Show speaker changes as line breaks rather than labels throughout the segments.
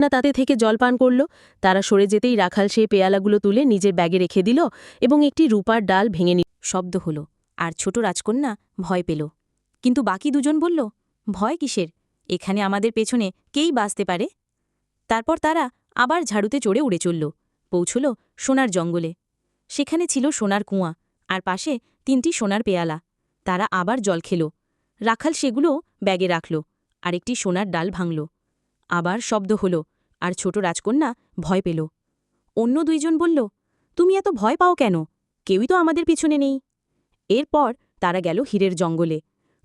না তাতে থেকে জল পান করল। তারা সরে যেতেই রাখাল সেই পেয়ালাগুলো তুলে নিজের ব্যাগে রেখে দিল এবং একটি রূপার ডাল ভেঙে নিল।
শব্দ হল, আর ছোট রাজকন্যা ভয় পেল। কিন্তু বাকি দুজন বলল, ভয় কিসের, এখানে আমাদের পেছনে কেই বাঁচতে পারে। তারপর তারা আবার ঝাড়ুতে চড়ে উড়ে চলল, পৌঁছল সোনার জঙ্গলে। সেখানে ছিল সোনার কুঁয়া, আর পাশে 3টি সোনার পেয়ালা। তারা আবার জল খেল। রাখাল সেগুলো ব্যাগে রাখল, আর একটি সোনার ডাল ভাঙল। আবার শব্দ হল, আর ছোট রাজকন্যা ভয় পেল। অন্য 2জন বলল, তুমি এত ভয় পাও কেন, কেউই তো আমাদের পিছনে নেই। এরপর তারা গেল হীরের জঙ্গলে।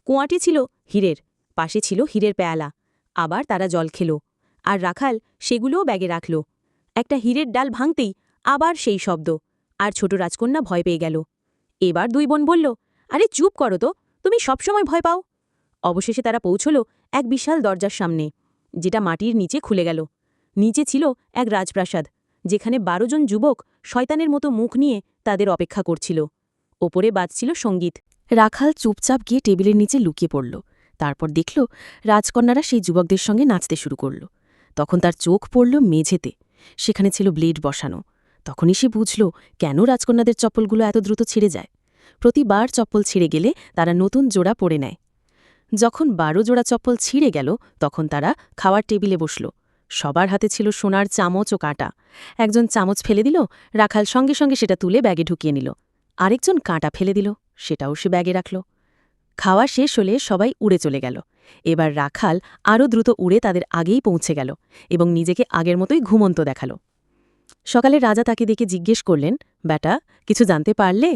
কুয়াটি ছিল হীরের, পাশে ছিল হীরের পেয়ালা। আবার তারা জল খেল, আর রাখাল সেগুলোও ব্যাগে রাখল। একটা হীরের ডাল ভাঙতেই আবার সেই শব্দ, আর ছোট রাজকন্যা ভয় পেয়ে গেল। এবার 2 বোন বলল, আরে চুপ করো তো, তুমি সবসময় ভয় পাও। অবশেষে তারা পৌঁছল এক বিশাল দরজার সামনে, যেটা মাটির নিচে খুলে গেল। নিচে ছিল এক রাজপ্রাসাদ, যেখানে 12 জন যুবক শয়তানের মতো মুখ নিয়ে তাদের অপেক্ষা করছিল। ওপরে বাজছিল সঙ্গীত।
রাখাল চুপচাপ গিয়ে টেবিলের নিচে লুকিয়ে পড়ল। তারপর দেখল রাজকন্যারা সেই যুবকদের সঙ্গে নাচতে শুরু করল। তখন তার চোখ পড়ল মেঝেতে, সেখানে ছিল ব্লেড বসানো। তখনই সে বুঝল কেন রাজকন্যাদের চপ্পলগুলো এত দ্রুত ছিঁড়ে যায়। প্রতিবার চপ্পল ছিঁড়ে গেলে তারা নতুন জোড়া পরে নেয়। যখন 12 জোড়া চপ্পল ছিঁড়ে গেল, তখন তারা খাওয়ার টেবিলে বসল। সবার হাতে ছিল সোনার চামচ ও কাঁটা। একজন চামচ ফেলে দিল, রাখাল সঙ্গে সঙ্গে সেটা তুলে ব্যাগে ঢুকিয়ে নিল। আরেকজন কাঁটা ফেলে দিল, সেটাও সে ব্যাগে রাখল। খাওয়া শেষ হলে সবাই উড়ে চলে গেল। এবার রাখাল আরও দ্রুত উড়ে তাদের আগেই পৌঁছে গেল এবং নিজেকে আগের মতোই ঘুমন্ত দেখাল। সকালে রাজা তাকে দেখে জিজ্ঞেস করলেন, বেটা, কিছু জানতে পারলে?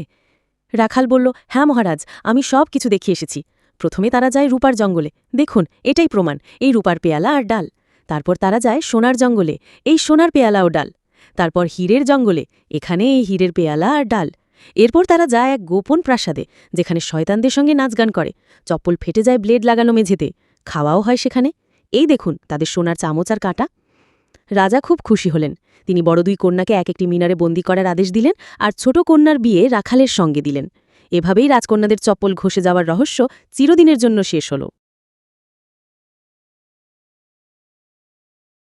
রাখাল বলল, হ্যাঁ মহারাজ, আমি সব কিছু দেখে এসেছি। প্রথমে তারা যায় রূপার জঙ্গলে, দেখুন এটাই প্রমাণ, এই রূপার পেয়ালা আর ডাল। তারপর তারা যায় সোনার জঙ্গলে, এই সোনার পেয়ালা ও ডাল। তারপর হীরের জঙ্গলে, এখানে এই হীরের পেয়ালা আর ডাল। এরপর তারা যায় এক গোপন প্রাসাদে, যেখানে শয়তানদের সঙ্গে নাচগান করে। চপ্পল ফেটে যায় ব্লেড লাগানো মেঝেতে, খাওয়াও হয় সেখানে। এই দেখুন তাদের সোনার চামচ আর কাঁটা। রাজা খুব খুশি হলেন। তিনি বড় 2 কন্যাকে এক একটি মিনারে বন্দী করার আদেশ দিলেন, আর ছোট কন্যার বিয়ে রাখালের সঙ্গে দিলেন। এভাবেই রাজকন্যাদের চপ্পল ঘষে যাওয়ার রহস্য চিরদিনের জন্য শেষ হল।